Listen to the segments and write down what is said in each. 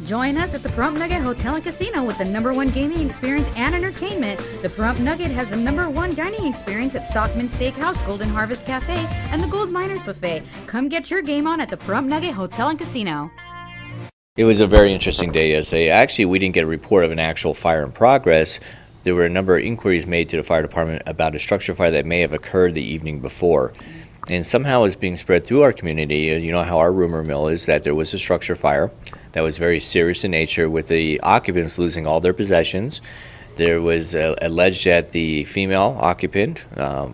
Join us at the Pahrump Nugget Hotel and Casino with the #1 gaming experience and entertainment. The Pahrump Nugget has the #1 dining experience at Stockman Steakhouse, Golden Harvest Cafe, and the Gold Miners Buffet. Come get your game on at the Pahrump Nugget Hotel and Casino. It was a very interesting day yesterday. Actually, we didn't get a report of an actual fire in progress. There were a number of inquiries made to the fire department about a structure fire that may have occurred the evening before. And somehow it's being spread through our community. You know how our rumor mill is, that there was a structure fire that was very serious in nature, with the occupants losing all their possessions. There was alleged that the female occupant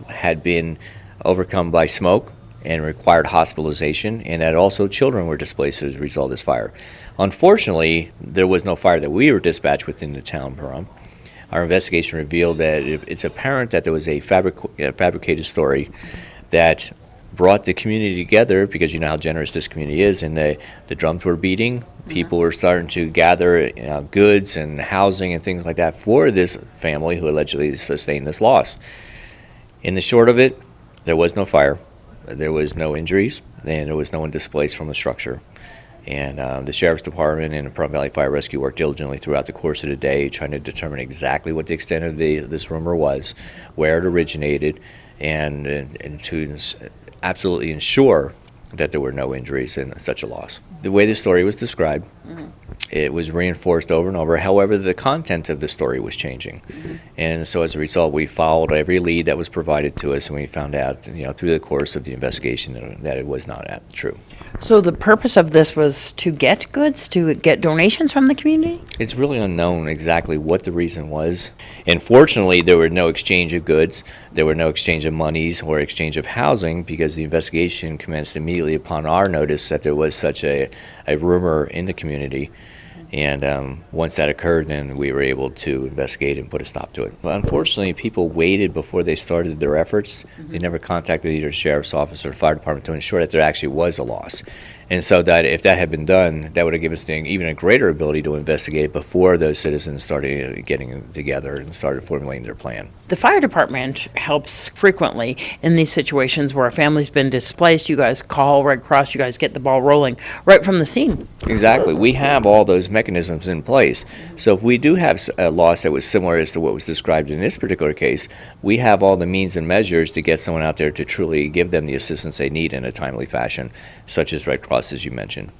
had been overcome by smoke and required hospitalization, and that also children were displaced as a result of this fire. Unfortunately, there was no fire that we were dispatched within the town of Pahrump. Our investigation revealed that it's apparent that there was a fabricated story that brought the community together, because you know how generous this community is, and the drums were beating. People were starting to gather goods and housing and things like that for this family who allegedly sustained this loss. In the short of it, there was no fire, there was no injuries, and there was no one displaced from the structure. And the Sheriff's Department and the Pahrump Valley Fire Rescue worked diligently throughout the course of the day, trying to determine exactly what the extent of this rumor was, where it originated, and to absolutely ensure that there were no injuries in such a loss. The way the story was described, it was reinforced over and over. However, the content of the story was changing. And so as a result, we followed every lead that was provided to us, and we found out, through the course of the investigation, that it was not true. So the purpose of this was to get goods, to get donations from the community? It's really unknown exactly what the reason was. And fortunately, there were no exchange of goods, there were no exchange of monies or exchange of housing, because the investigation commenced immediately upon our notice that there was such a rumor in the community. And once that occurred, then we were able to investigate and put a stop to it. But unfortunately, people waited before they started their efforts. They never contacted either the sheriff's office or the fire department to ensure that there actually was a loss. And so that if that had been done, that would have given us even a greater ability to investigate before those citizens started getting together and started formulating their plan. The fire department helps frequently in these situations where a family's been displaced. You guys call Red Cross, you guys get the ball rolling right from the scene. Exactly. We have all those mechanisms in place. So if we do have a loss that was similar as to what was described in this particular case, we have all the means and measures to get someone out there to truly give them the assistance they need in a timely fashion, such as Red Cross, as you mentioned.